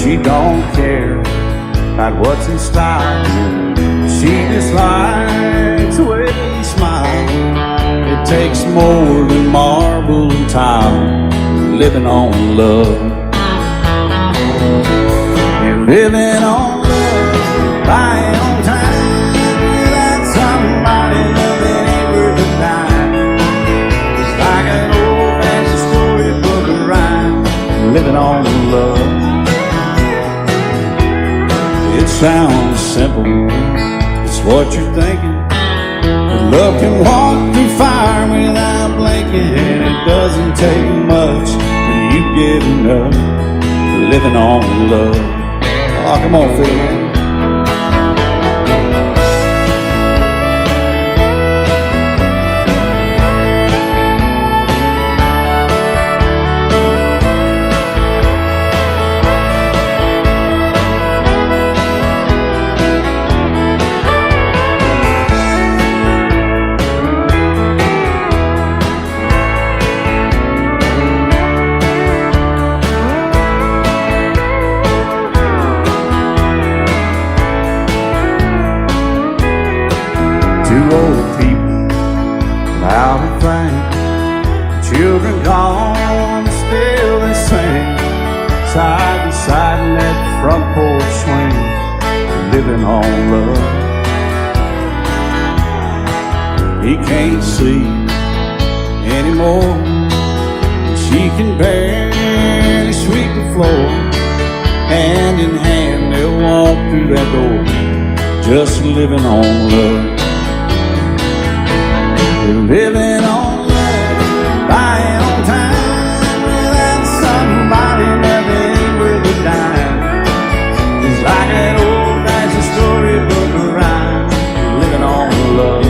She don't care about what's in style. She just likes the way you smile. It takes more than marble and tile, living on love. You're living on love, buying on time. Without somebody loving ain't worth a dime. It's like an old-fashioned storybook of rhyme, living on love. It sounds simple, it's what you're thinking. But love can walk through fire without blinking. It doesn't take much till you get enough, living on love. Oh, come on, Phil. Old people, loud and frank, children gone, still they sing, side by side in that front porch swing, living on love. He can't see anymore, she can barely sweep the floor. Hand in hand they'll walk through that door, just living on love. Living on love, buying on time. Without somebody loving ain't worth a dime. It's like an old-fashioned storybook of rhyme, living on love.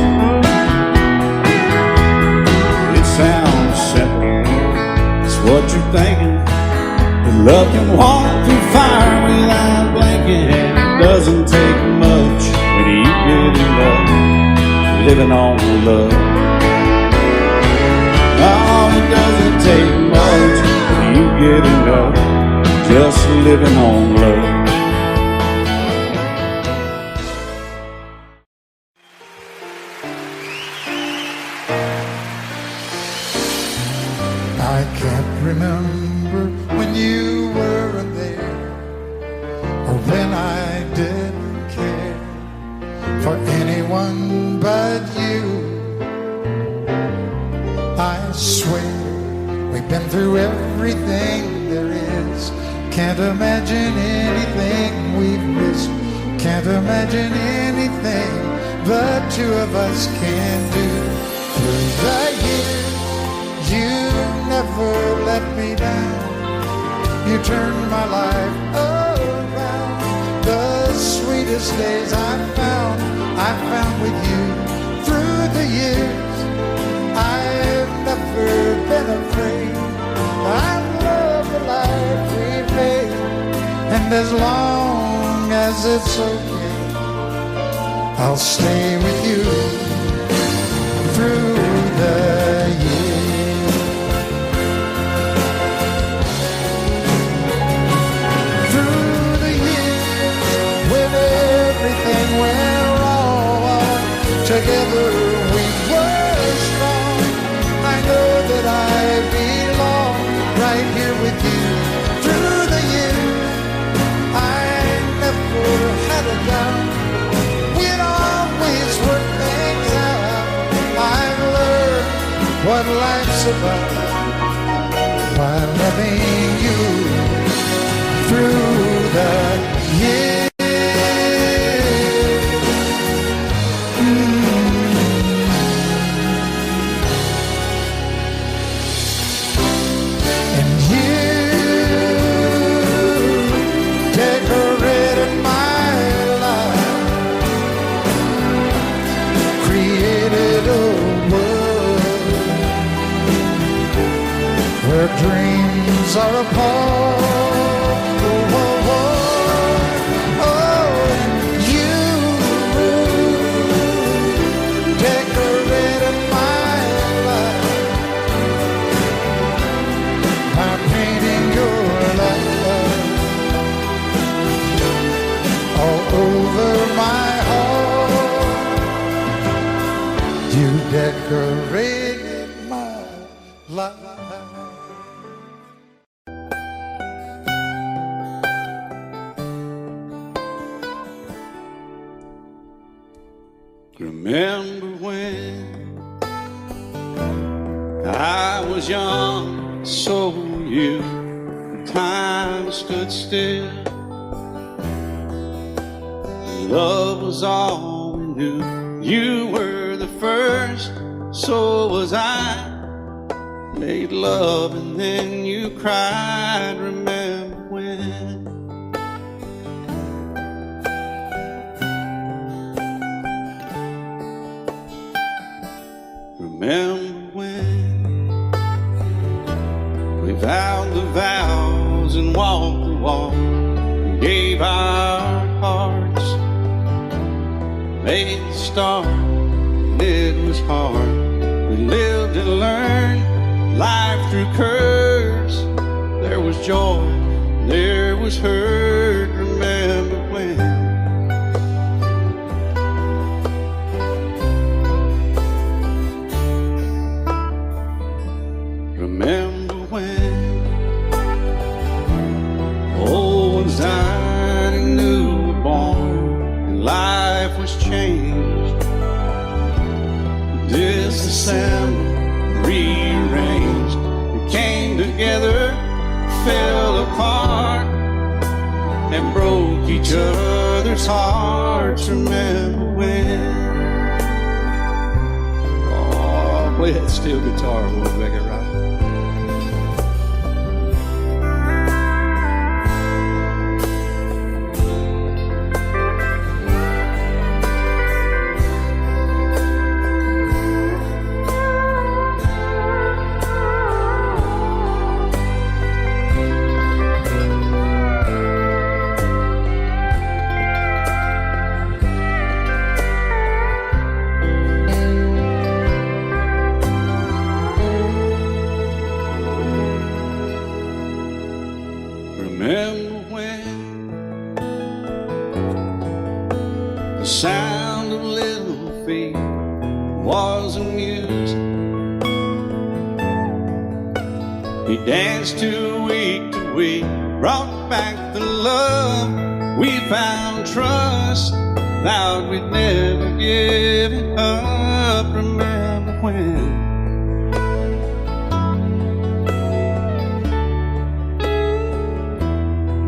It sounds simple, it's what you're thinking. But love can walk through fire without blinking. It doesn't take much when you get enough, living on love. Oh, it doesn't take much when you get enough, just living on love. I can't remember when you weren't there, or when I didn't care for anyone but you. I swear we've been through everything there is. Can't imagine anything we've missed. Can't imagine anything the two of us can do. Through the years, you never let me down. You turned my life around. The sweetest days I found with you. Through the years, I've never been afraid. I love the life we made, and as long as it's okay, I'll stay with you through the years. Through the years, when everything went wrong, together we were strong. I know that I belong right here with you. Through the years, I never had a doubt. We'd always work things out. I've learned what life's about by loving you through the years. Dreams are apart. Oh, oh, oh. decorated my life. Remember when I was young, so were you. Time stood still. Love was all we knew. You were the first, so was I. Made love and then you cried. Remember when? Remember when we vowed the vows and walked the walk, and gave our hearts, made the start, and it was hard. We lived and learned life through curves. There was joy, there was hurt. Remember when? Remember when old ones died and new were born, and life was changed, disassembled, rearranged. We came together, fell apart, and broke each other's hearts. Remember when? Oh, play that steel guitar, we'll make it right. Remember when the sound of little feet was amusing? We danced to week, brought back the love. We found trust, vowed we'd never give it up. Remember when?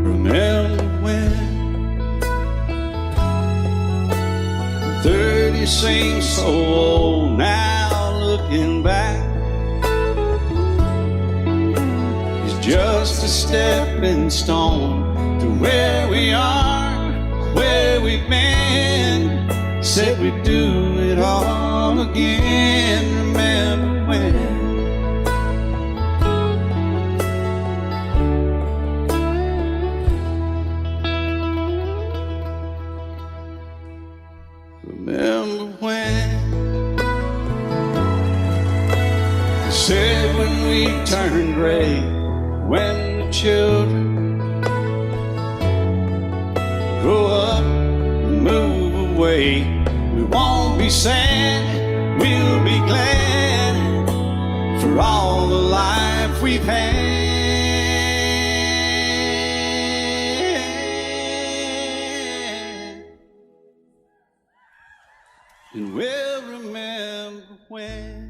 Remember when 30 seems so old now, looking back. It's just a stepping stone to where we are, where we've been. Said we'd do it all again. Remember when? Remember when they said when we turned gray, when the children grow up and move away, we won't be sad, we'll be glad for all the life we've had. And we'll remember when.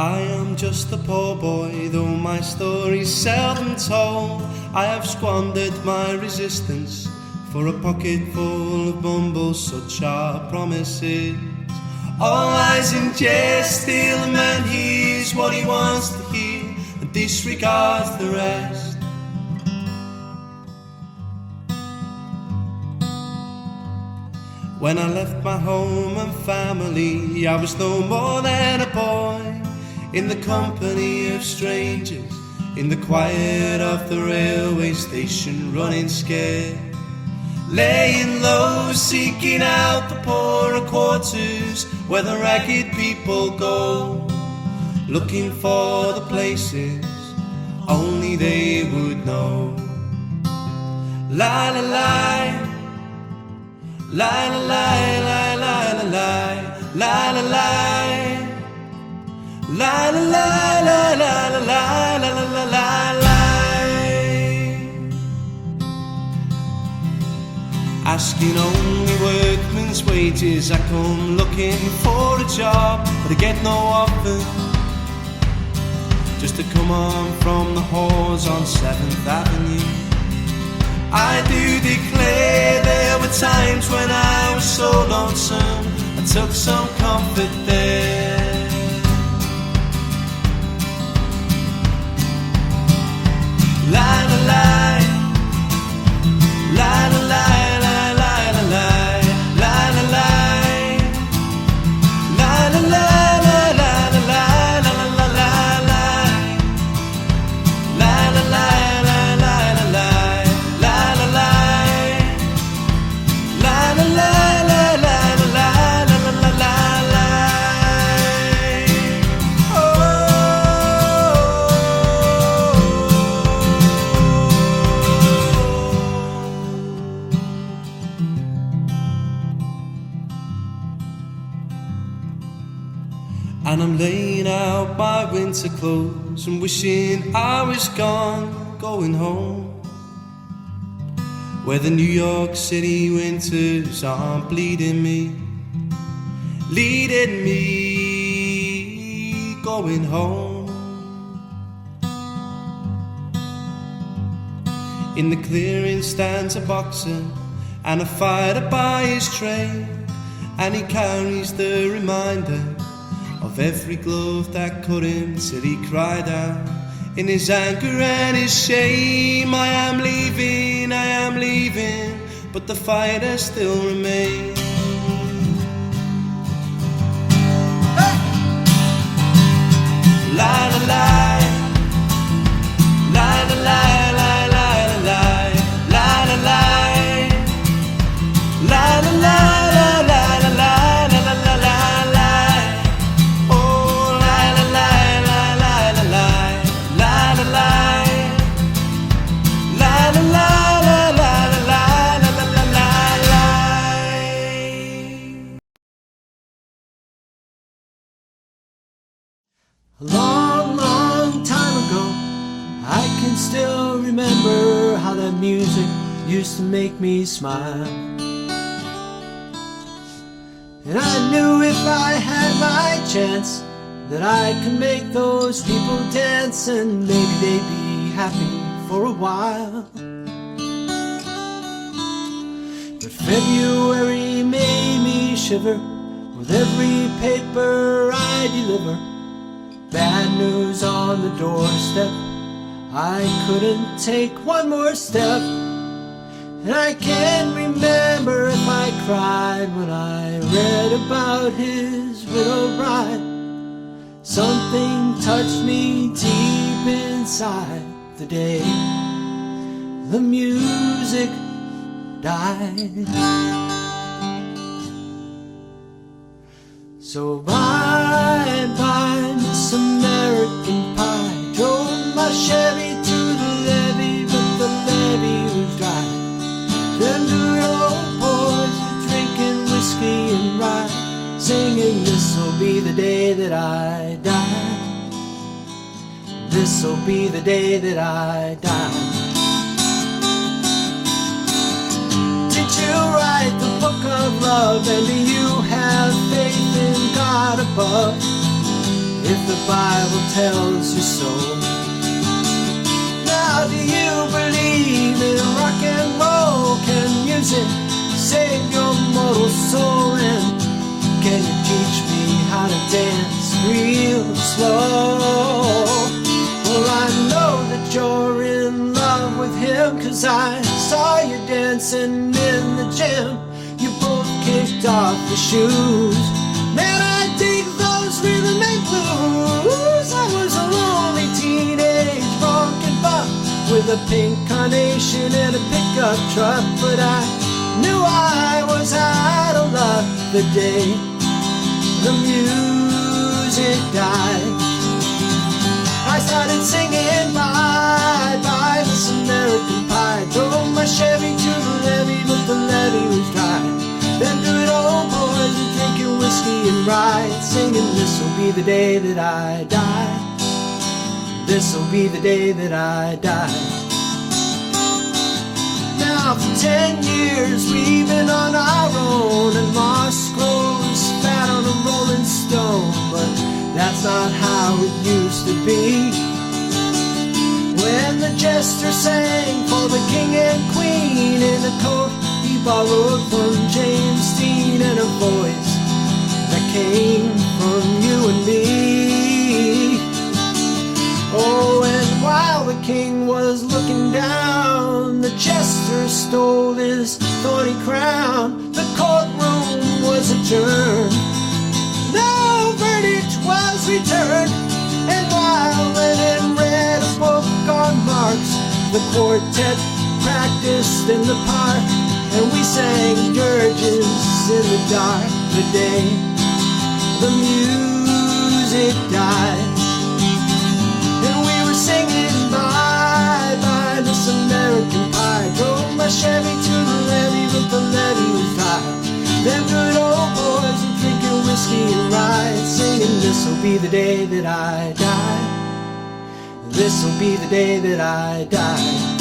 I am just a poor boy, though my story's seldom told. I have squandered my resistance for a pocket full of bumbles, such are promises. All lies in jest, still a man hears what he wants to hear and disregards the rest. When I left my home and family, I was no more than a boy, in the company of strangers, in the quiet of the railway station, running scared, laying low, seeking out the poorer quarters where the ragged people go, looking for the places only they would know. La la la, la la la la la la la la la la la la la la la la la la. Asking only workmen's wages, I come looking for a job, but I get no offer. Just to come on from the halls on 7th Avenue. I do declare there were times when I was so lonesome, I took some comfort there. La la la, la la la. And I'm laying out my winter clothes and wishing I was gone, going home, where the New York City winters aren't bleeding me, leading me, going home. In the clearing stands a boxer and a fighter by his tray, and he carries the reminder of every glove that cut him till he cried out in his anger and his shame, I am leaving, but the fighter still remains. Hey! La la la, la la la, la la la, la la la, la la la. A long, long time ago, I can still remember how that music used to make me smile. And I knew if I had my chance that I could make those people dance, and maybe they'd be happy for a while. But February made me shiver with every paper I deliver. Bad news on the doorstep, I couldn't take one more step. And I can't remember if I cried when I read about his widowed bride. Something touched me deep inside the day the music died. So bye-bye, Miss American Pie. Drove my Chevy to the levee, but the levee was dry. Them good old boys were drinking whiskey and rye, singing, this'll be the day that I die. This'll be the day that I die. Did you write the book of love, and do you have faith in God above? If the Bible tells you so. Now do you believe in rock and roll? Can music save your mortal soul? And can you teach me how to dance real slow? Well, I know that you're in love with him, 'cause I saw you dancing in the gym. You both kicked off your shoes. Man, I dig those rhythm and blues. I was a lonely teenage funkin' buck with a pink carnation and a pickup truck, but I knew I was out of luck the day the music died. I started singing bye, bye, Miss American Pie. Drove my Chevy to the levee, but the levee was dry. Them good old boys were drinking whiskey and rye, singing, this'll be the day that I die. This'll be the day that I die. Now for 10 years we've been on our own, and moss grows fat on a rolling stone. But that's not how it used to be. When the jester sang for the king and queen in a coat he borrowed from James Dean, and a voice that came from you and me. Oh, and while the king was looking down, the jester stole his thorny crown. The courtroom was adjourned, no verdict was returned. And while Lennon read a book on Marx, the quartet practiced in the park, and we sang dirges in the dark. The day the music died, and we were singing bye, bye, Miss American Pie. Drove my Chevy to the levee, but the levee was dry. Them good old boys were drinking whiskey and rye, singing, this'll be the day that I die. This'll be the day that I die.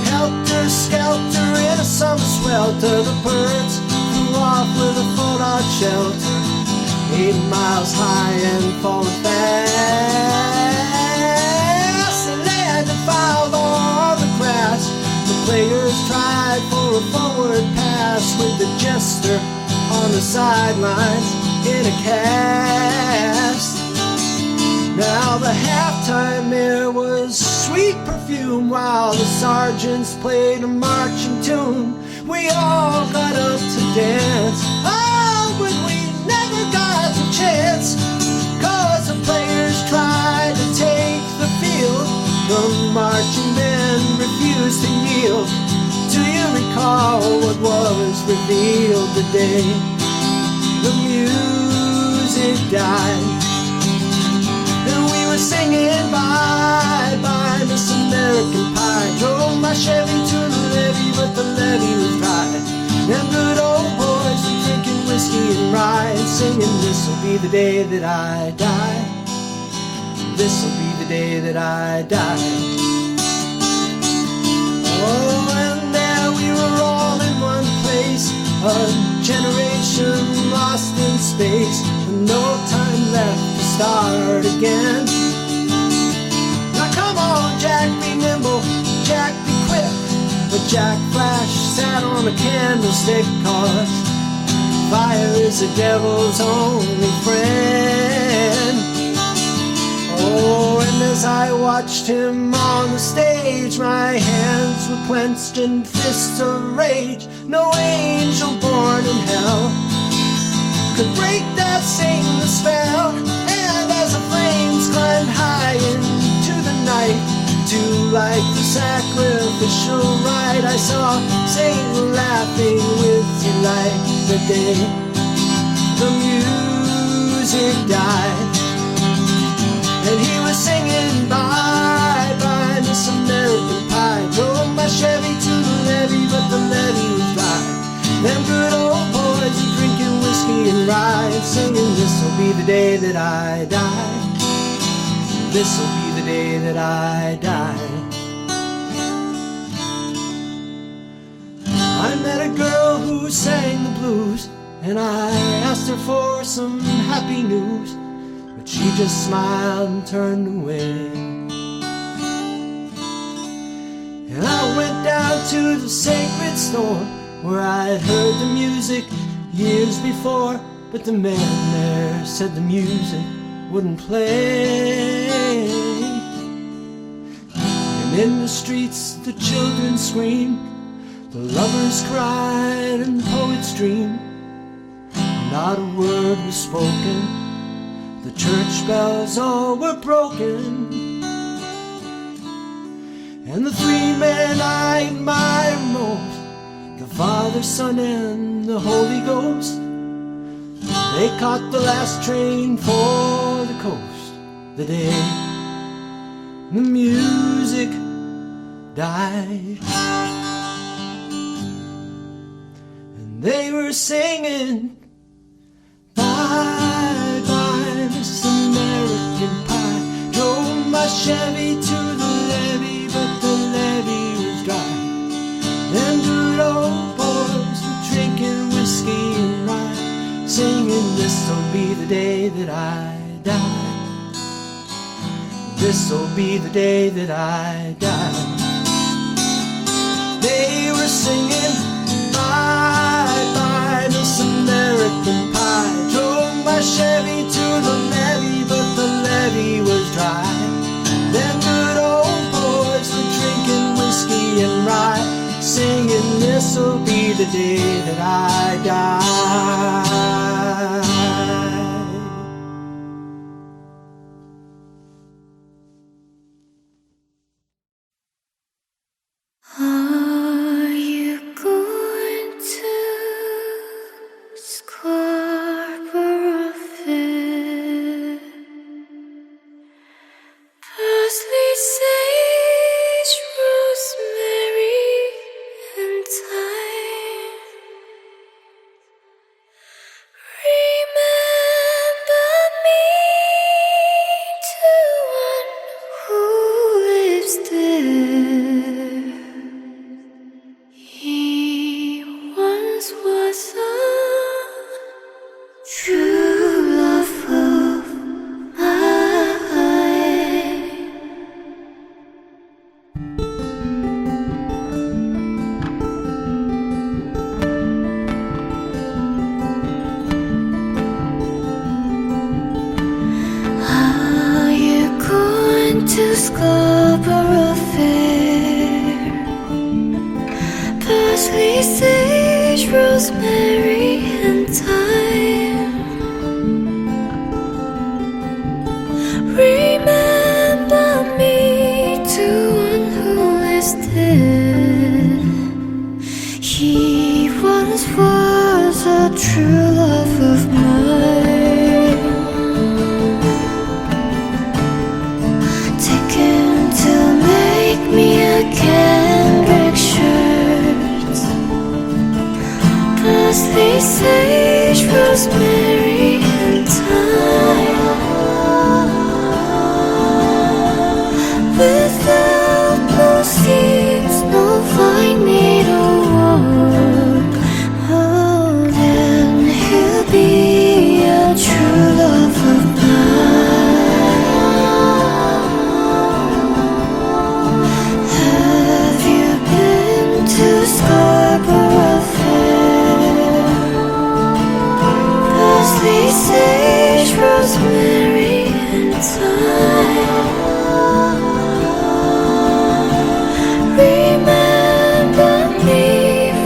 Helter skelter in a summer swelter, the birds flew off with a fallout shelter, 8 miles high and falling fast. They landed and filed on the grass. The players tried for a forward pass, with the jester on the sidelines in a cast. Now the halftime air was sweet perfume, while the sergeants played a marching tune. We all got up to dance, oh, but we never got the chance, 'cause the players tried to take the field. The marching men refused to yield. Do you recall what was revealed the day the music died? And we were singing bye, bye, Miss American Pie. Drove my Chevy to the levee, but the levee was dry. Them good old boys were drinking whiskey and rye, and singing, this'll be the day that I die. This'll be the day that I die. Oh, and there we were all in one place, a generation lost in space, and no time left to start again. Now come on, Jack, be nimble, Jack, be quick. But Jack Flash sat on a candlestick, 'cause fire is the devil's only friend. Oh, and as I watched him on the stage, my hands were clenched in fists of rage. No angel born in hell could break that saintly spell. And as the flames climbed high into the night to light the sacrificial rite, I saw Satan laughing with delight the day the music died. And he was singing bye, bye, Miss American Pie. Drove my Chevy to the levee, but the levee was dry. Them good old boys are drinking whiskey and rye, and singing, this'll be the day that I die. This'll be the day that I die. I met a girl who sang the blues, and I asked her for some happy news, but she just smiled and turned away. And I went down to the sacred store, where I'd heard the music years before, but the man there said the music wouldn't play. And in the streets the children screamed, the lovers cried and poets dreamed. Not a word was spoken, the church bells all were broken. And the 3 men I admire most, the Father, Son, and the Holy Ghost, they caught the last train for the coast. the day the music died. And they were singing, bye bye Miss American Pie. Drove my Chevy to the levee, but the levee was dry. And good old boys were drinking whiskey and rye, singing, this'll be the day that I die. This'll be the day that I die. They were singing, bye bye Miss American Pie. Drove my Chevy to the levee, but the levee was dry. Them good old boys were drinking whiskey and rye, singing, this'll be the day that I die. Are you going to Scarborough Fair? Parsley, sage, rosemary, and thyme. Remember me to one who lives there. He once was a true love of mine. Are you going to Scarborough Fair? Parsley, sage, rosemary, and thyme. Remember me to one who is dead. He once was a true love of mine. Take him to make me a cambric shirt. Parsley, sage, rosemary, and thyme. Without no seams, no fine needlework, oh, then he'll be a true love of mine. Have you been to Scarborough Fair? Parsley, sage, rosemary, and thyme. Remember me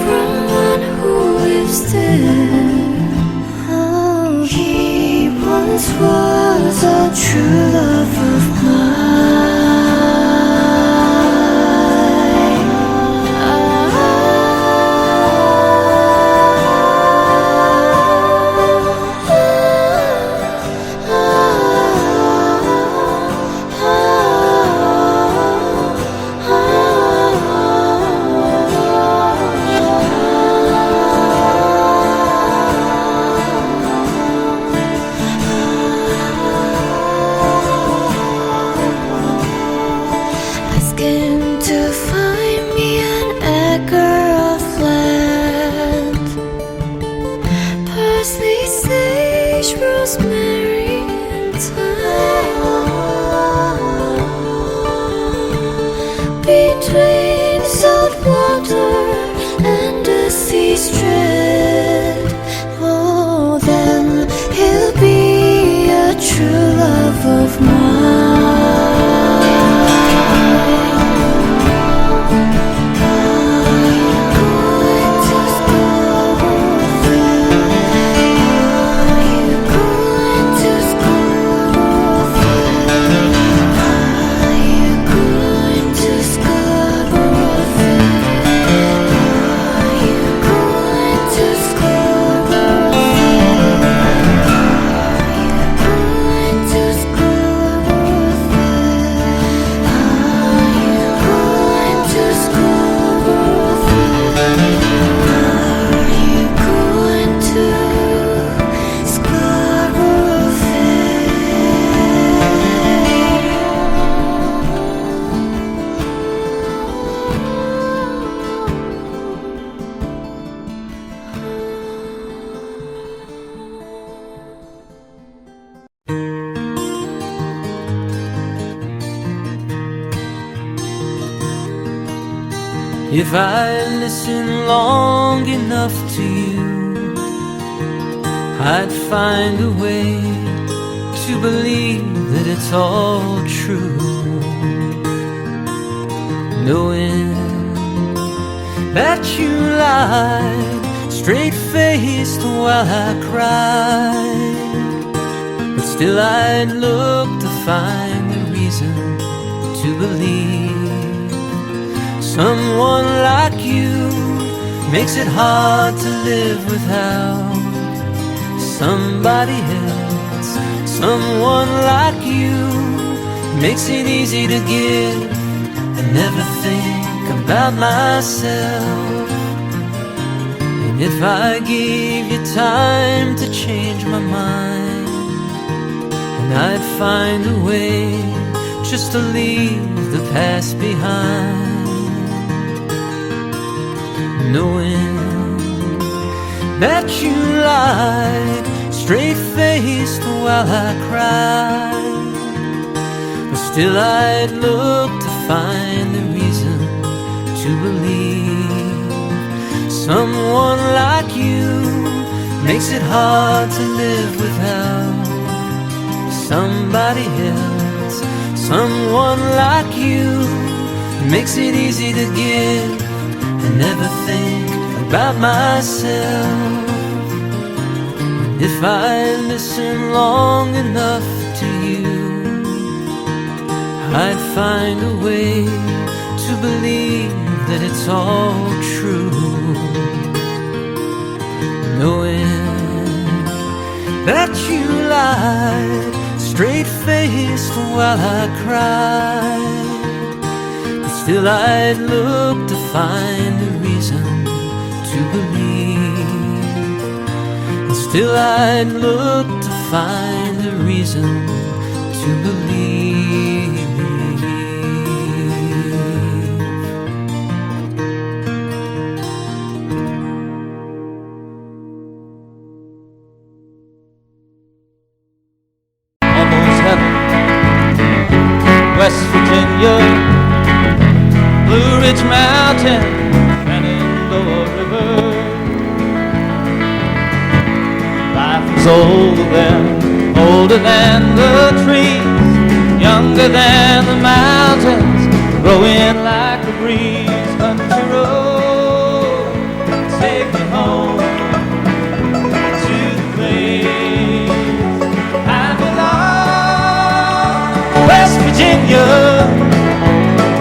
from one who lives there. Oh, he once was a true love of mine. Ask him to find me an acre of land. Parsley, sage, rosemary, and thyme. Between salt water and a sea strand, oh, then he'll be a true love of mine. Are you going to If I listen long enough to you, I'd find a way to believe that it's all true. Knowing that you lied straight-faced while I cried, but still I'd look to find a reason to believe. Someone like you makes it hard to live without somebody else. Someone like you makes it easy to give and never think about myself. And if I gave you time to change my mind, and I'd find a way just to leave the past behind, knowing that you lied straight-faced while I cried, but still I'd look to find a reason to believe. Someone like you makes it hard to live without somebody else. Someone like you makes it easy to give and never think about myself. If I listen long enough to you, I'd find a way to believe that it's all true. Knowing that you lied straight-faced while I cried, but still I'd look to find a reason to believe. And still I'd look to find a reason to believe. Almost heaven, West Virginia, Blue Ridge Mountain, Shenandoah River. Life is older than the trees, younger than the mountains, growing like a breeze. Country road, take me home to the place I belong. West Virginia,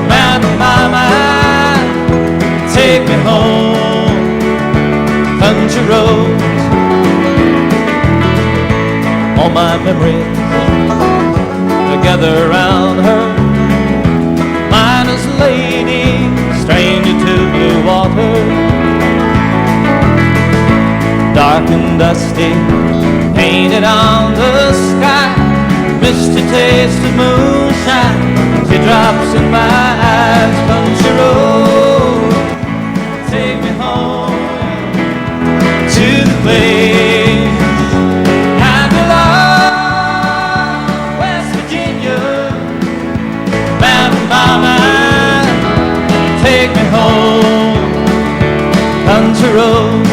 Mountain Mama, take me home. Country roads, all my memories together around her. Miner's lady, stranger to blue water, dark and dusty, painted on the sky. Misty taste of moonshine, teardrops in my eyes. Country road, take me home to the place I belong. West Virginia, Mountain Mama, take me home. Country road,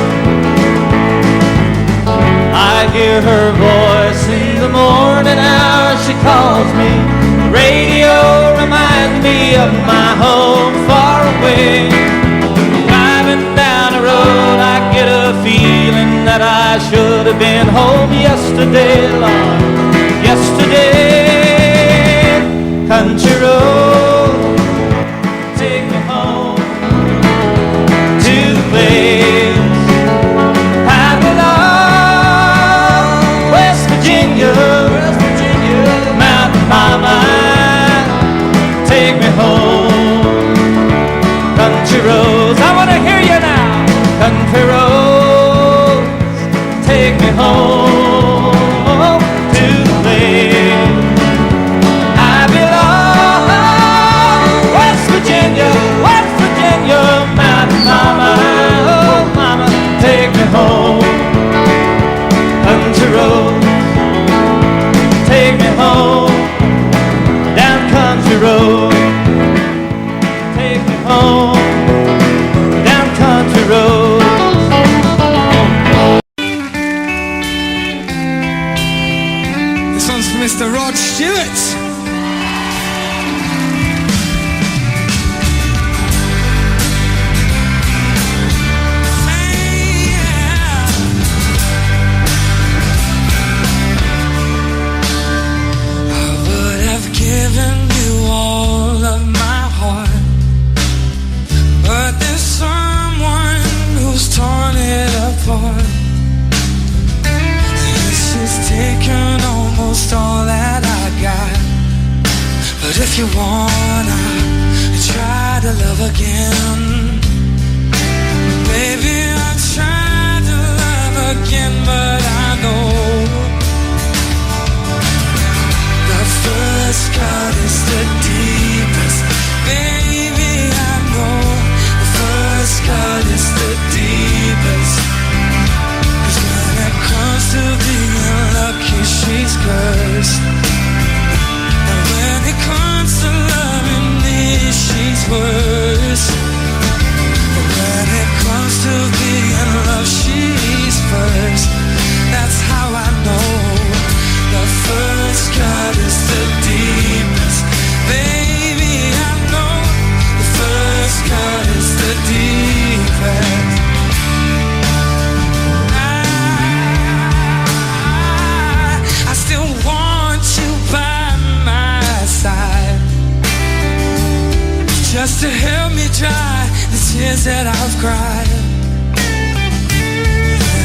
I hear her voice in the morning hour. She calls me. The radio reminds me of my home far away. Driving down the road, I get a feeling that I should have been home yesterday, Lord, yesterday. Country road, take me home to the place I belong. West Virginia, Mountain Mama, take me home. Country roads, I want to hear you now. Country roads, take me home to the place I belong. West Virginia, Mountain Mama, oh Mama, take me home. Country roads, take me home. Down country road, take me home. Mr. Rod Stewart. Given you all of my heart, but there's someone who's torn it apart. This has taken almost all that I got, but if you wanna try to love again, baby, I tried to love again, but I know first cut is the deepest. Baby, I know the first cut is the deepest. 'Cause when it comes to being lucky, she's cursed. And when it comes to loving me, she's worse. But when it comes to being loved, she's first. That's how I know the first cut is the deepest. Baby, I know the first cut is the deepest. I still want you by my side, just to help me dry the tears that I've cried.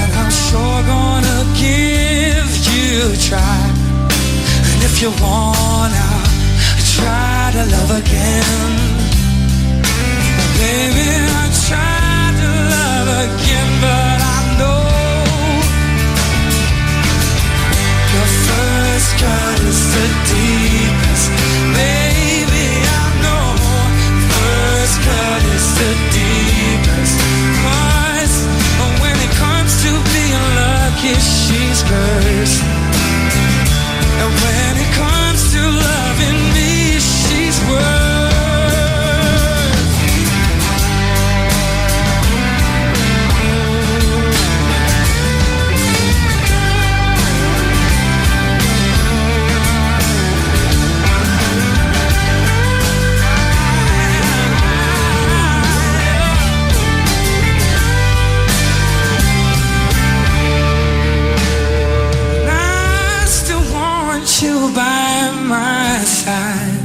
And I'm sure gonna give you a try. And if you wanna try to love again, baby, I tried to love again, but I know your first cut is the deepest. Baby, I know first cut is the deepest. 'Cause when it comes to being lucky, she's cursed. And when it comes to loving me, she's worth. You by my side,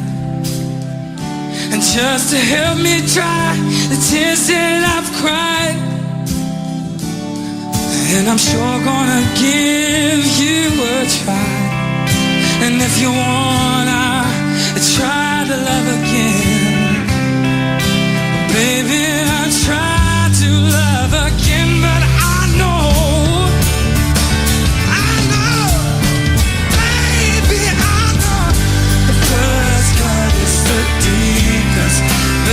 and just to help me dry the tears that I've cried. And I'm sure gonna give you a try. And if you wanna try to love again, baby, I try to love again, but I know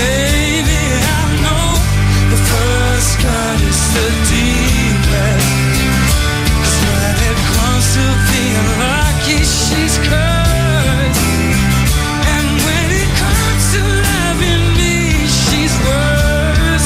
baby, I know the first cut is the deepest. 'Cause when it comes to being lucky, she's cursed. And when it comes to loving me, she's worse.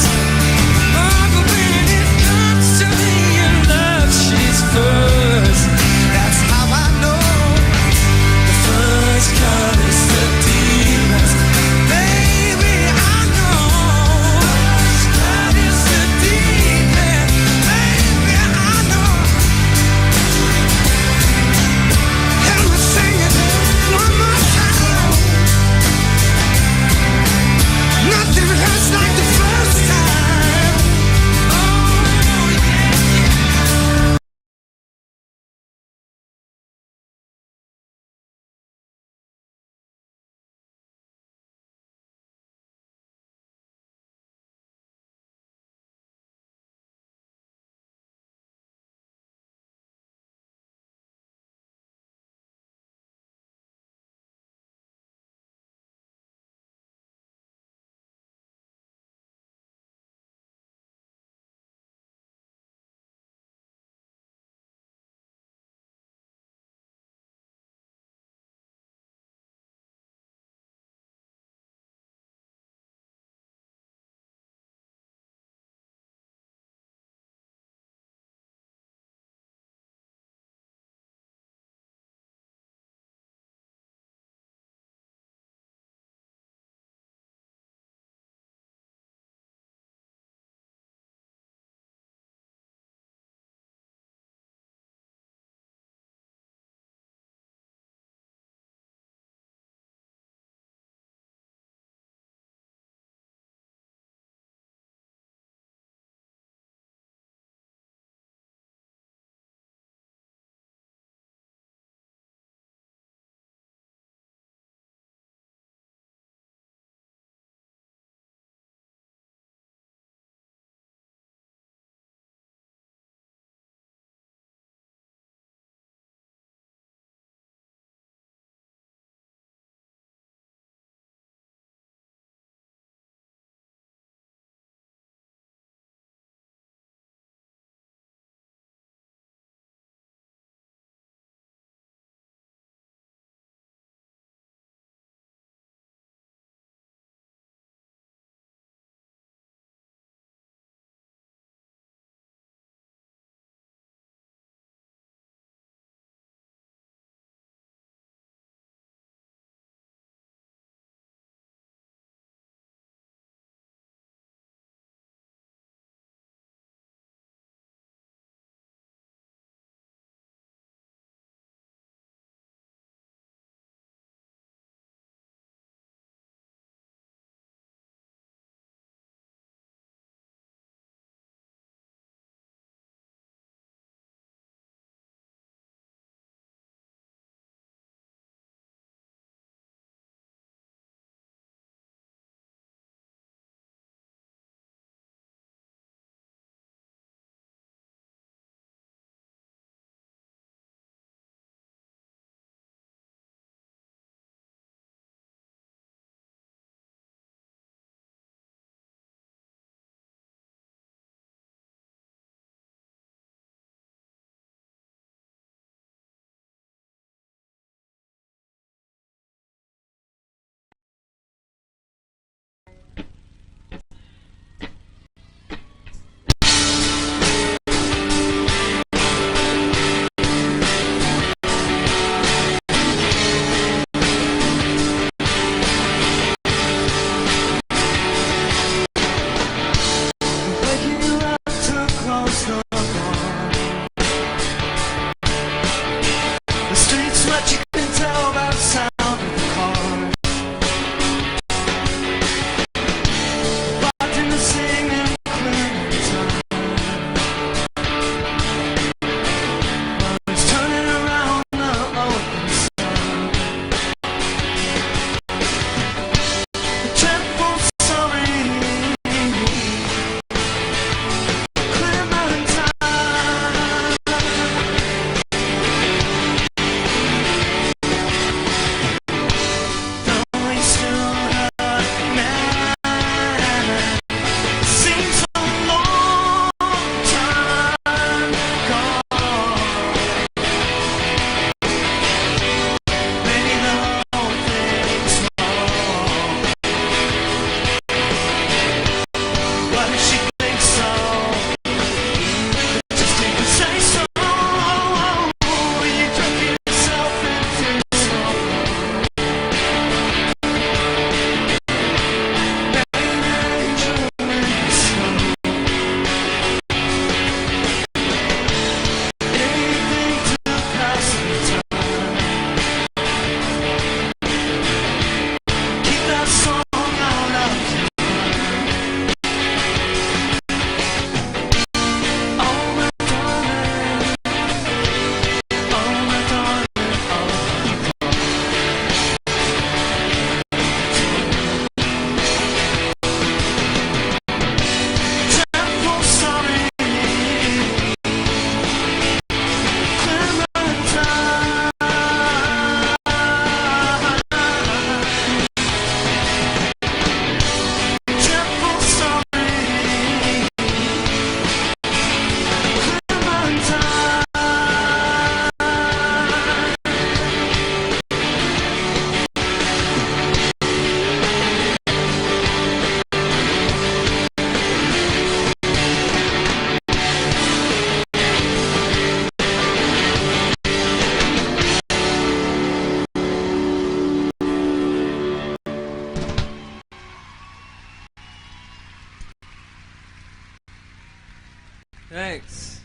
Thanks.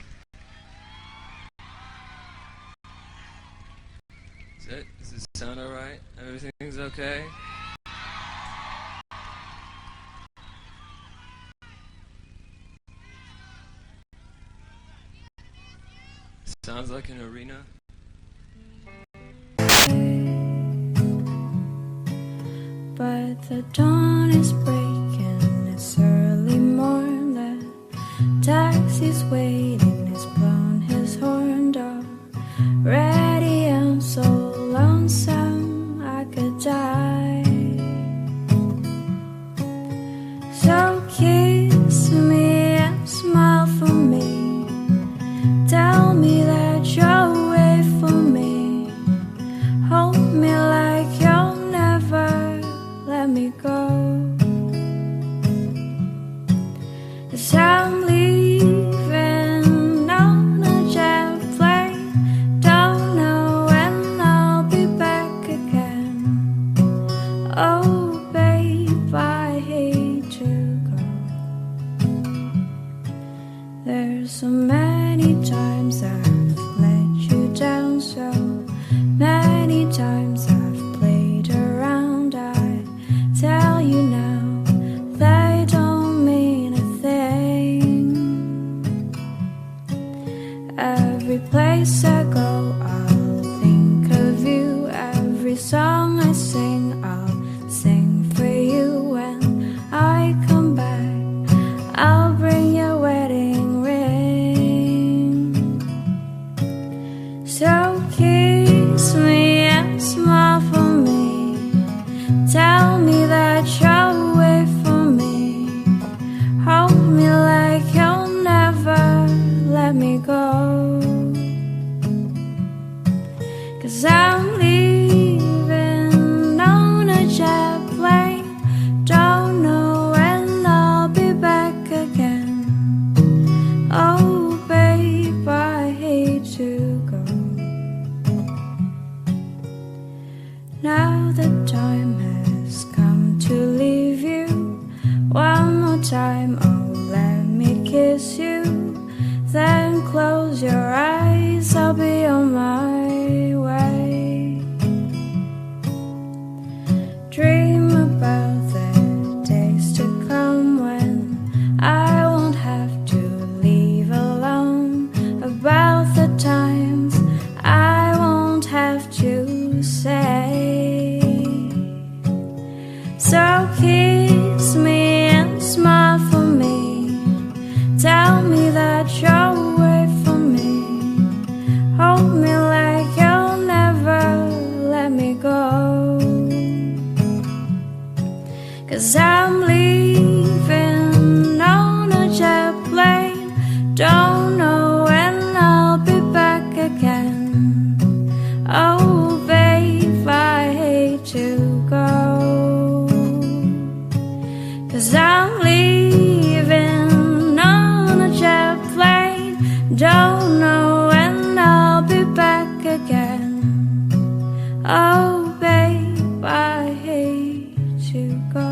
Does it sound alright? Everything's okay? Sounds like an arena. But the dawn is breaking, it's early morn. The taxi's waiting, he's blown his horn dog. Ready, I'm so lonesome, I could die. So kiss me and smile for me. Tell me that you'll wait for me. Hold me like you'll never let me go. 'Cause I'm leaving on a jet plane. Don't know when I'll be back again. Oh babe, I hate to go. There's so many times I've let you down, so many times I've played around. I tell you now, they don't mean a thing. Every place I go, I'll think of you. Every song I sing, I'll sing for you. When I come back, I'll bring your wedding ring. So kiss me and smile for me. Tell me that you'll wait for me. Hold me like you'll never let me go. 'Cause I'm leaving on a jet plane. Don't know when I'll be back again. Oh babe, I hate to go. Now the time has come to leave you. One more time, oh let me kiss you. Then close your eyes, I'll be on my way. Dream about the days to come when I won't have to leave alone. About the times I won't have to say. So kiss me and smile for me. Tell me that you'll wait for me. Hold me like you'll never let me go. 'Cause I'm leaving on a jet plane. Don't know when I'll be back again. Oh babe, I hate to go. 'Cause I'm leaving on a jet plane. Don't know when I'll be back again. Oh babe, I hate to go.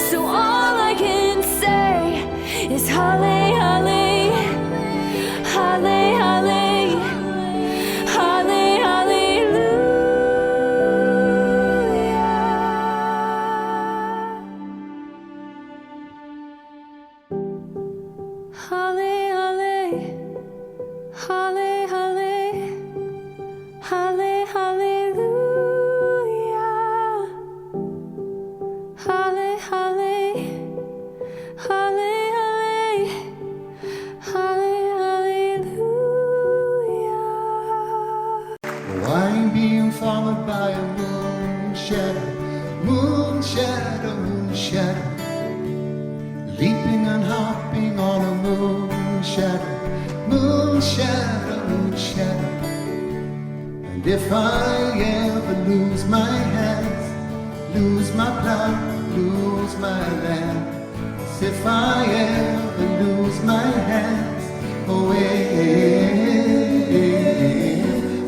So all I can say is holly, holly, holly, holly, holly, hallelujah. Holly, holly, holly, holly, holly, hallelujah. Holly, holly, holly, holly, holly, hallelujah. Oh, I'm being followed by a moonshadow, moonshadow, moonshadow. Leaping and hopping on a moonshadow, moonshadow, moonshadow. And if I ever ever lose my hands, lose my plow, lose my land, if I ever lose my hands,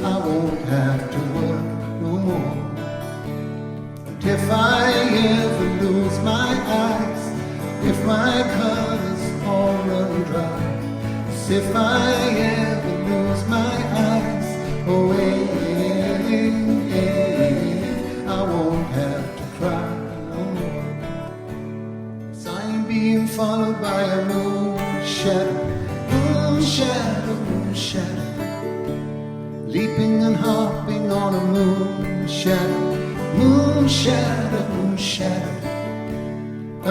I won't have to work no more. And if I ever lose my eyes, if my colors all run dry, if I ever lose my eyes, I won't have to cry no more. 'Cause I'm being followed by a moonshadow, moonshadow, moonshadow, leaping and hopping on a moonshadow, moonshadow, moonshadow.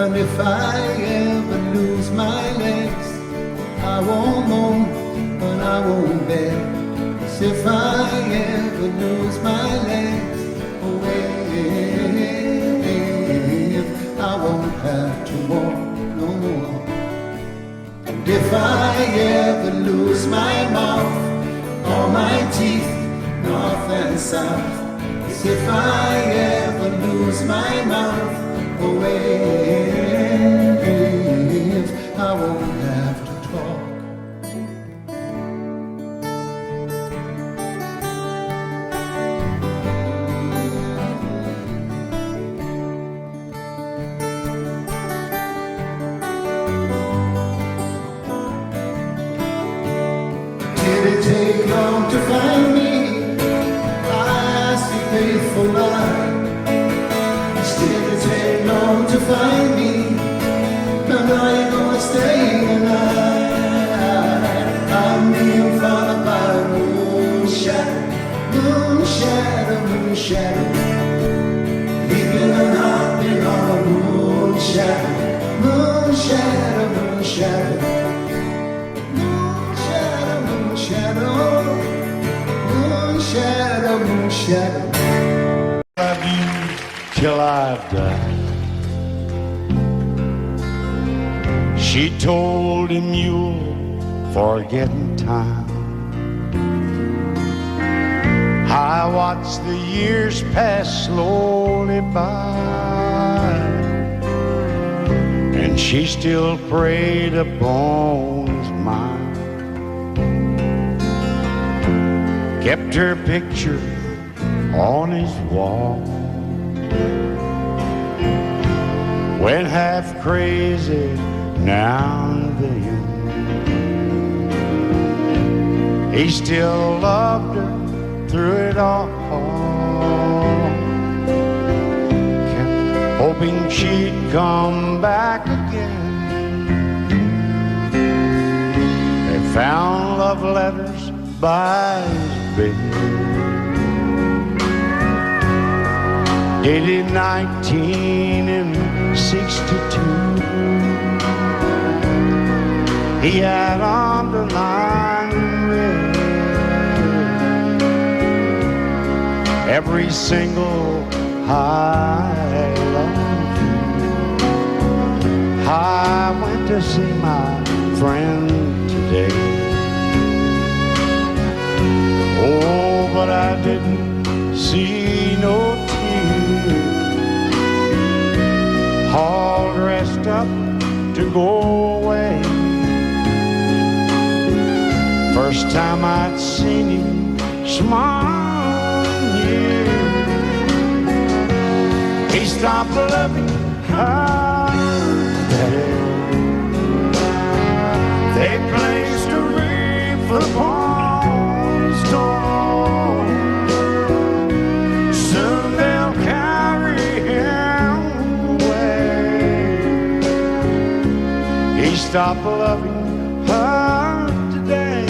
And if I ever lose my legs, I won't moan and I won't beg. 'Cause if I ever lose my legs, I won't have to walk no more. And if I ever lose my mouth, all my teeth, north and south, 'cause if I ever lose my mouth, I won't have to talk. Did it take long to find me? I asked you faithful lie. Did it take long to find me? And are you gonna stay tonight? I'm being followed by a moonshadow, moonshadow, moonshadow, leaping and hopping on a moonshadow, moonshadow, moonshadow, moonshadow, moonshadow, moonshadow, moonshadow. Love you till I've died. She told him you'll forget in time. I watched the years pass slowly by, and she still preyed upon his mind. Kept her picture on his wall, went half crazy now and then. He still loved her through it all, kept hoping she'd come back again. They found love letters by his bed, dated 1962. He had underlined red every single I love you. I went to see my friend today. Oh, but I didn't see no tears. All dressed up to go away. First time I'd seen him smile in years. He stopped loving her today. They placed a wreath upon his door. Soon they'll carry him away. He stopped loving her today.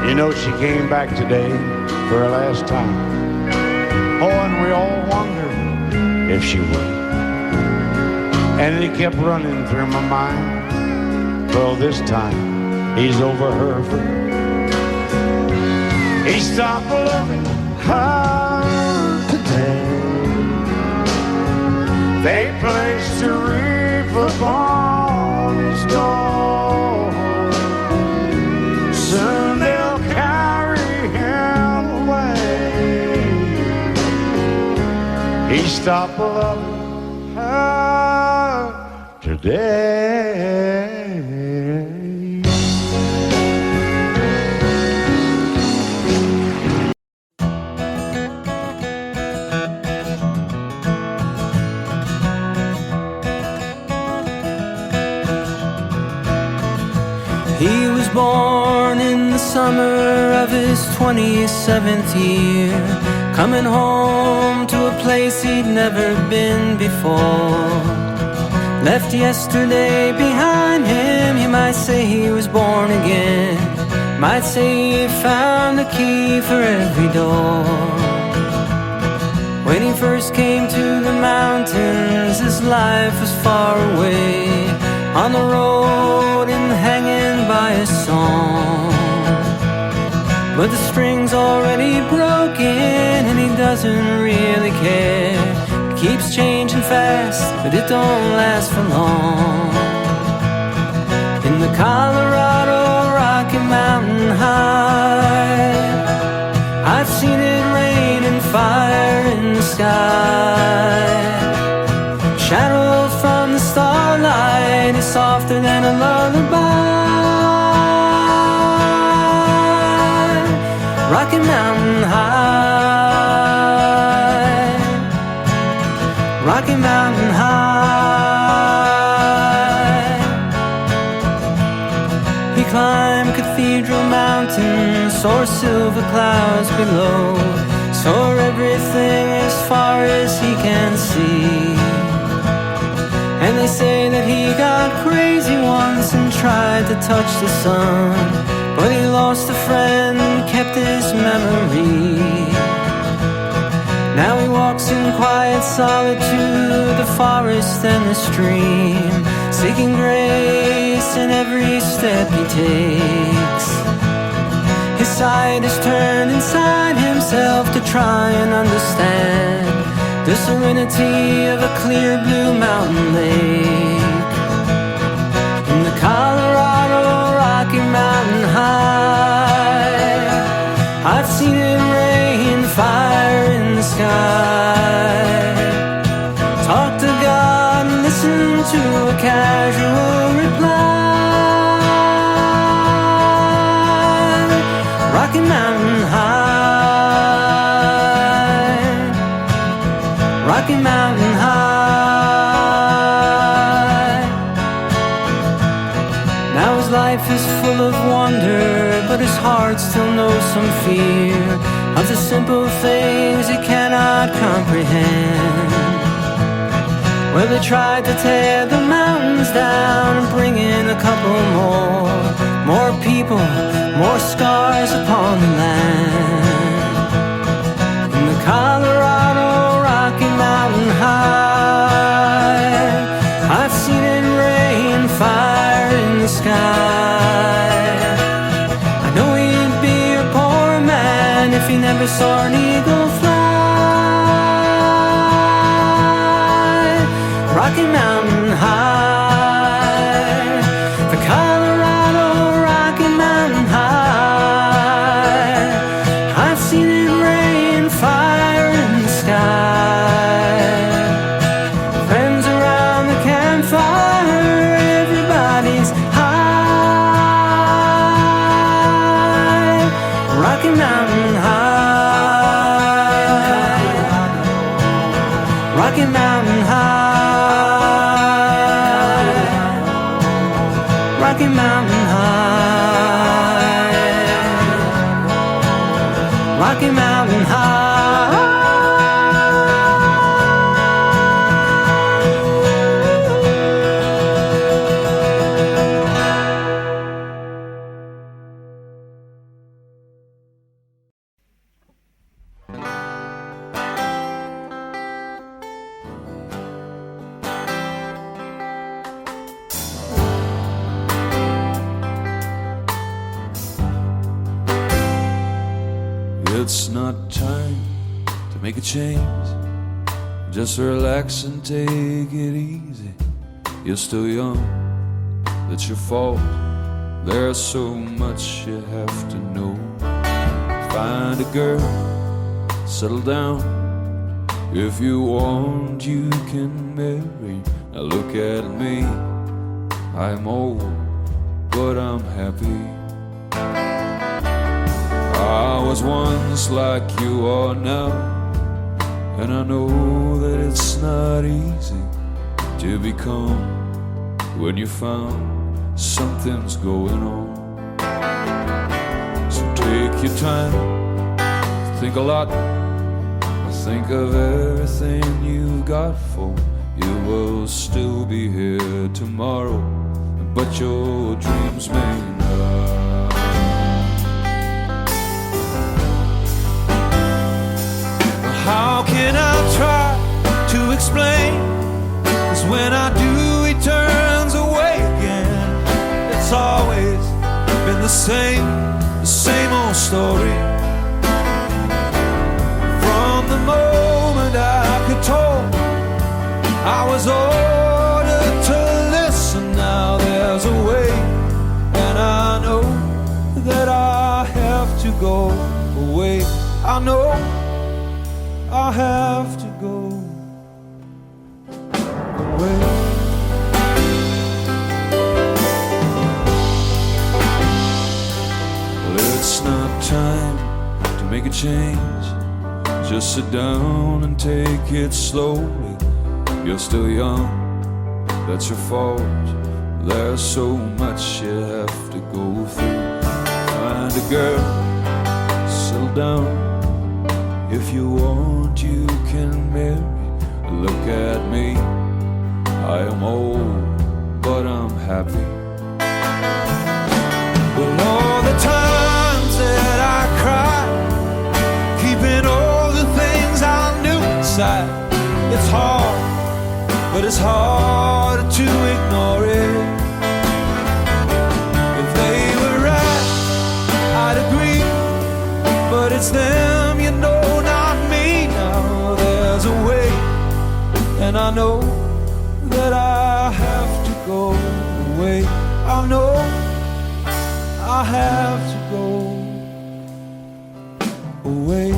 You know, she came back today for her last time. Oh, and we all wondered if she would. And it kept running through my mind. Well, this time, he's over her for good. He stopped loving her today. they placed a wreath upon his door. Soon they'll carry him away. He stopped loving her today. He was born in the summer of his 27th year, coming home to a place he'd never been before. Left yesterday behind him, you might say he was born again. Might say he found the key for every door. When he first came to the mountains, his life was far away, on the road and hanging by a song. But the string's already broken and he doesn't really care. It keeps changing fast, but it don't last for long. In the Colorado Rocky Mountain High, I've seen it rain and fire in the sky. Shadow from the starlight is softer than a lullaby. Rocky Mountain High, Rocky Mountain High. He climbed Cathedral Mountain, saw silver clouds below, saw everything as far as he can see. And they say that he got crazy once and tried to touch the sun, but he lost a friend and kept his memory. Now he walks in quiet solitude, the forest and the stream, seeking grace in every step he takes. His sight is turned inside himself to try and understand the serenity of a clear blue mountain lake. In the Colorado Rocky Mountain High, I've seen it rain fire in the sky. Talk to God and listen to a casual reply. Rocky Mountain High, Rocky Mountain High. Now his life is full of wonder, but his heart still knows some fear of the simple things he cannot comprehend. Well, they tried to tear the mountains down and bring in a couple more people, more scars upon the land. In the Colorado Rocky Mountain High, I've seen it rain fire in the sky. I know he'd be a poor man if he never saw an eagle fly. Rocky Mountain High, the Colorado Rocky Mountain High, I've seen it rain fire in the sky. Friends around the campfire, everybody's high. Rocky Mountain High, Rocky Mountain High, Rocky Mountain High, Rocky Mountain High. It's not time to make a change. Just relax and take it easy. You're still young, that's your fault. There's so much you have to know. Find a girl, settle down. If you want, you can marry. Now look at me, I'm old, but I'm happy. I was once like you are now, and I know that it's not easy to become when you found something's going on. So take your time, think a lot, think of everything you got, for you will still be here tomorrow, but your dreams may not. How can I try to explain? 'Cause when I do, he turns away again. It's always been the same old story. From the moment I could talk, I was ordered to listen. Now there's a way, and I know that I have to go away. I know I have to go away. Well, it's not time to make a change. Just sit down and take it slowly. You're still young, that's your fault. There's so much you have to go through. Find a girl, settle down. If you want, you can marry. Look at me, I am old, but I'm happy. Well, all the times that I cried, keeping all the things I knew inside, it's hard, but it's hard to ignore it. If they were right, I'd agree, but it's them, you know, not me. Now there's a way, and I know that I have to go away. I know I have to go away.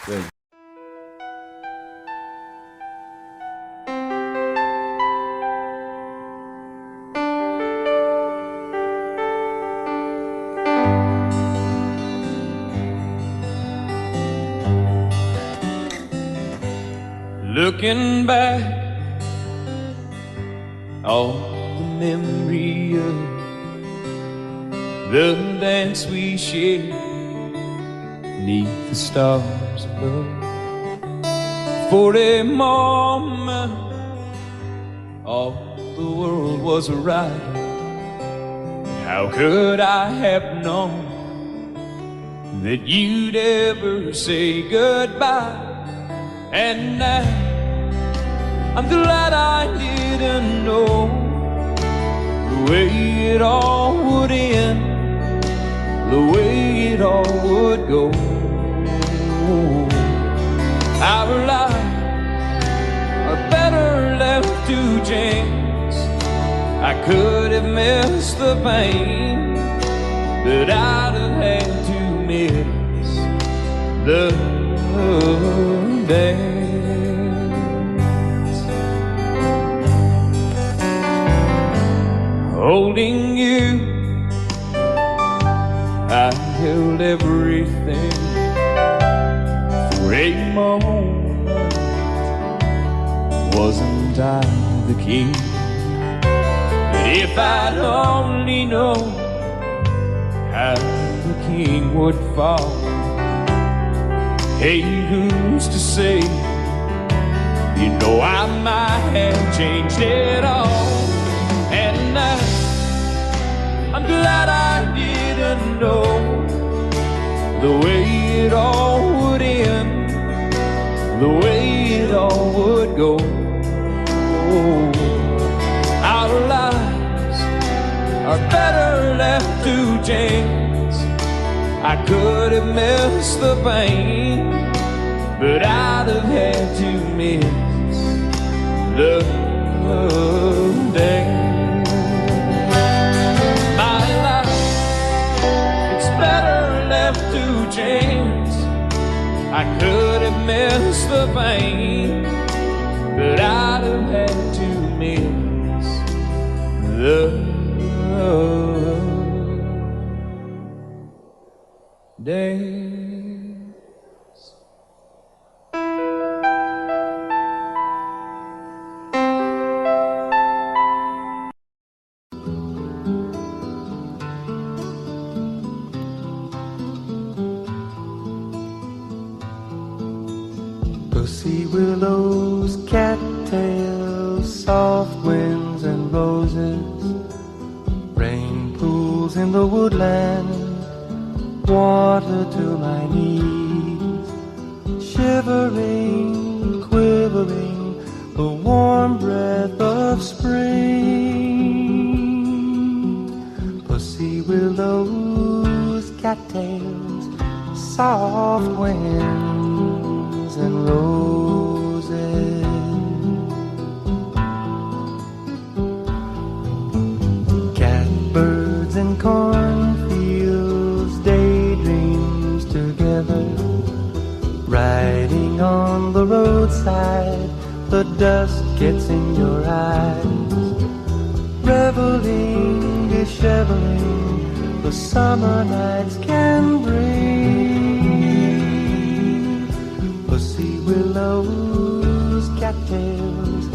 Good. Looking back, all the memory of the dance we shared 'neath the stars above. For a moment, all the world was right. How could I have known that you'd ever say goodbye? And now I'm glad I didn't know the way it all would end, the way it all would go. Our lives are better left to chance. I could have missed the pain, but I'd have had to miss the dance. Holding you, I held everything for a moment. Wasn't I the king? But if I'd only known how the king would fall, hey, who's to say? You know I might have changed it all. And now I'm glad I didn't know the way it all would end, the way it all would go. are better left to chance. I could have missed the pain, but I'd have had to miss the day. My life, it's better left to chance. I could have missed the pain, but I'd have had to miss the days. Pussy willows, cattails, soft winds and roses, rain pools in the woodland, water to my knees, shivering, quivering, the warm breath of spring. Pussy willows, cattails, soft winds and roses, catbirds and cornfields, daydreams together, riding on the roadside, the dust gets in your eyes, reveling, disheveling, the summer nights can bring. Pussy willows, cattails,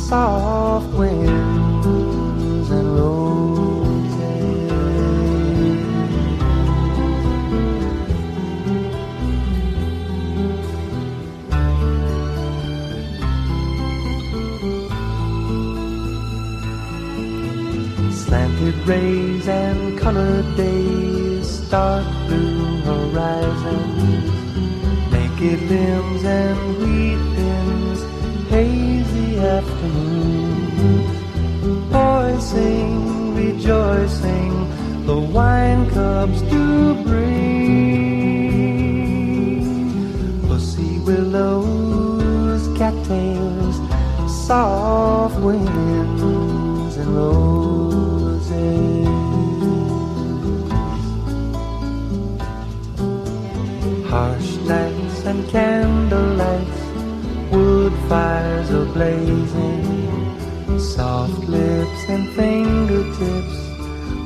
soft winds and roses. Slanted rays and colored days, dark blue horizons, naked limbs and wheat bins, hazy afternoons. Boys sing, rejoicing, the wine cups do bring. Pussy willows, cattails, soft winds and roses. Harsh nights and candlelights, wood fires are blazing, soft lips and fingertips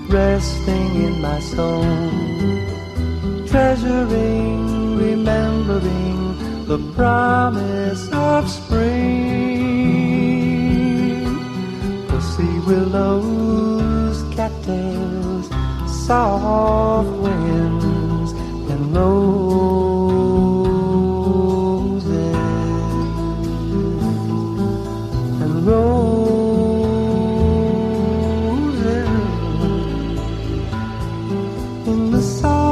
resting in my soul, treasuring, remembering the promise of spring. Pussy willows, cattails, soft winds and roses and roses in the soft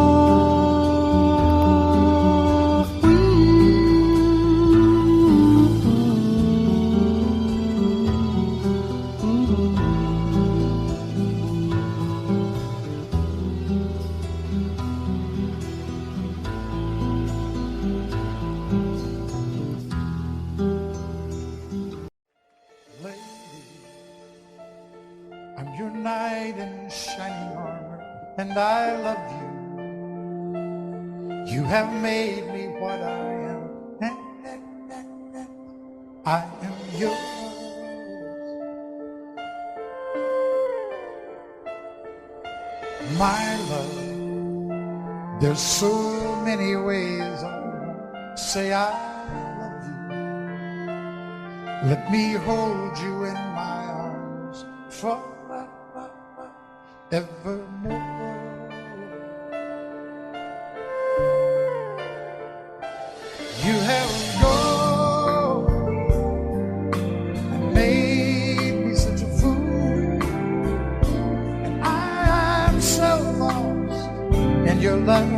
I'm your knight in shining armor, and I love you. You have made me what I am. I am yours. My love, there's so many ways I won't say I love you. Let me hold you in my arms forevermore. You have gone and made me such a fool, and I'm so lost in your love.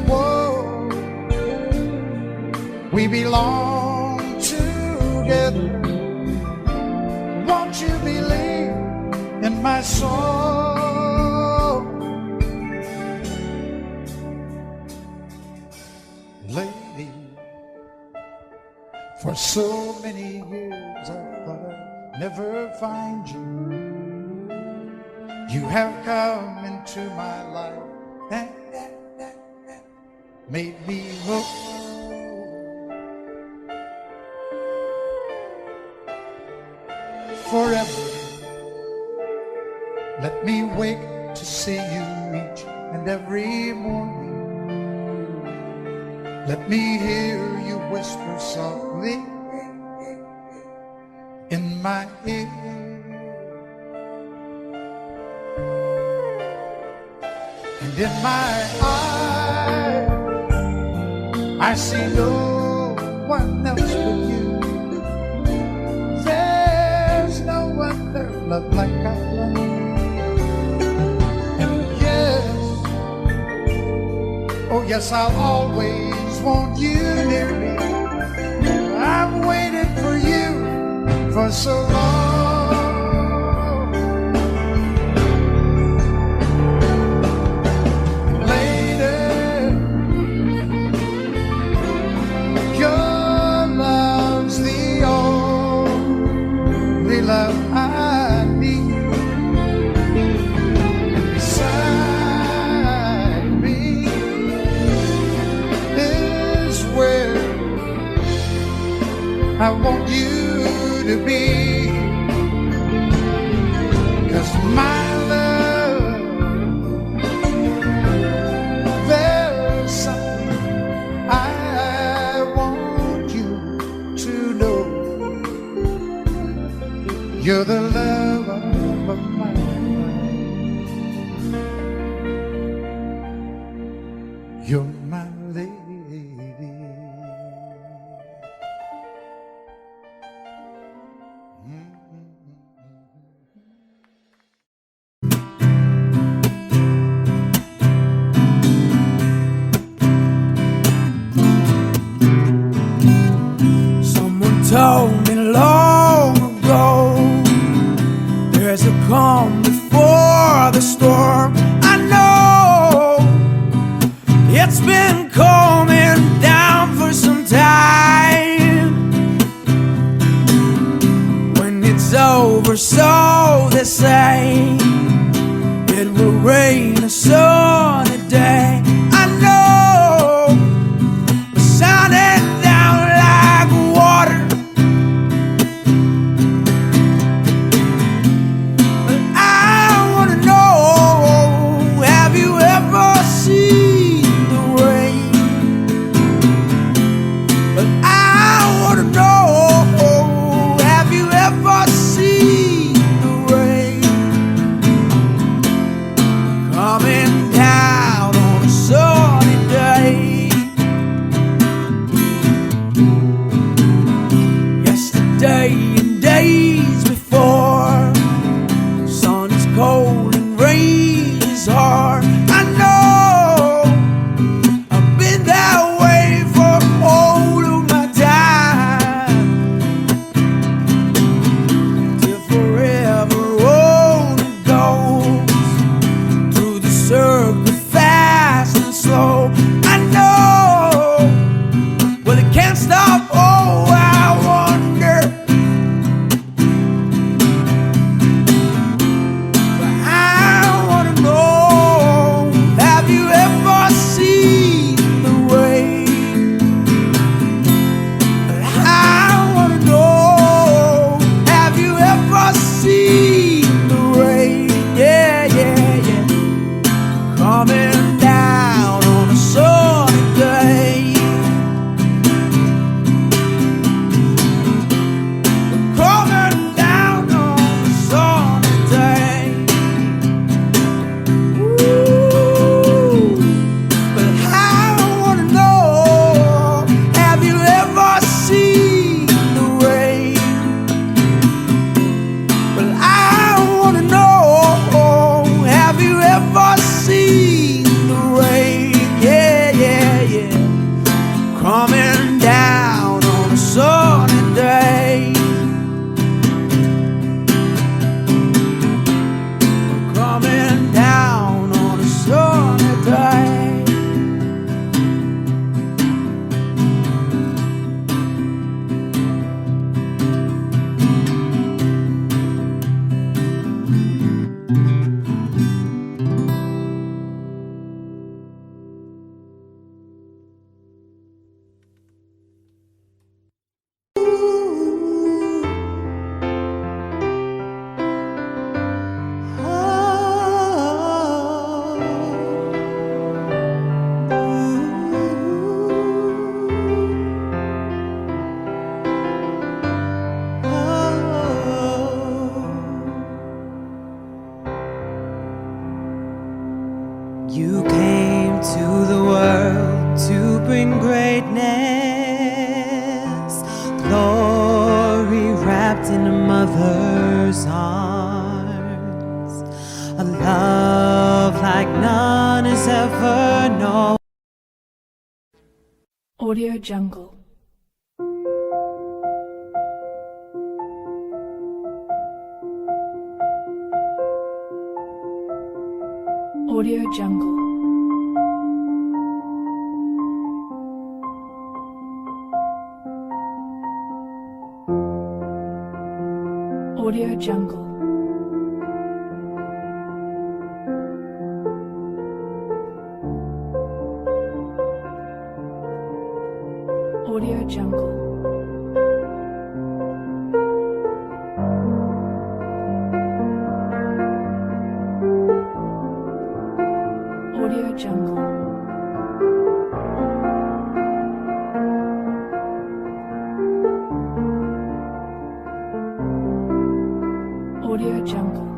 Whoa, we belong together. Won't you believe in my soul. Lady, for so many years I thought I'd never find you. You have come into my life and made me whole. Forever, let me wake to see you each and every morning. Let me hear you whisper softly in my ear. And in my eyes, I see no one else but you. There's no other love like I love you. And yes, oh yes, I'll always want you near me. I've waited for you for so long. Lady, your love's the only love I need. And beside me is where I want you to be. 'Cause my love, there's something I want you to know. You're the love of my life. You're my lady. Someone told me long ago there's a calm before the storm. I know it's been coming down for some time. When it's over, so they say, it will rain a sunny day. I know it's sounding down like water. But I want to know, have you ever seen the rain? But I want to know, have you ever seen the rain coming down on a sunny day? Yesterday and days before, sun is cold and rain is hard. I know I've been that way for all of my time, till forever only goes through the circle fast and slow. I know, well, it can't stop. Oh, I wonder, but I want to know, You came to the world to bring greatness, glory wrapped in a mother's arms, a love like none has ever known. Audio Jungle. Audio Jungle. Audio Jungle. Audio Jungle. Audio Jungle. Audio Jungle.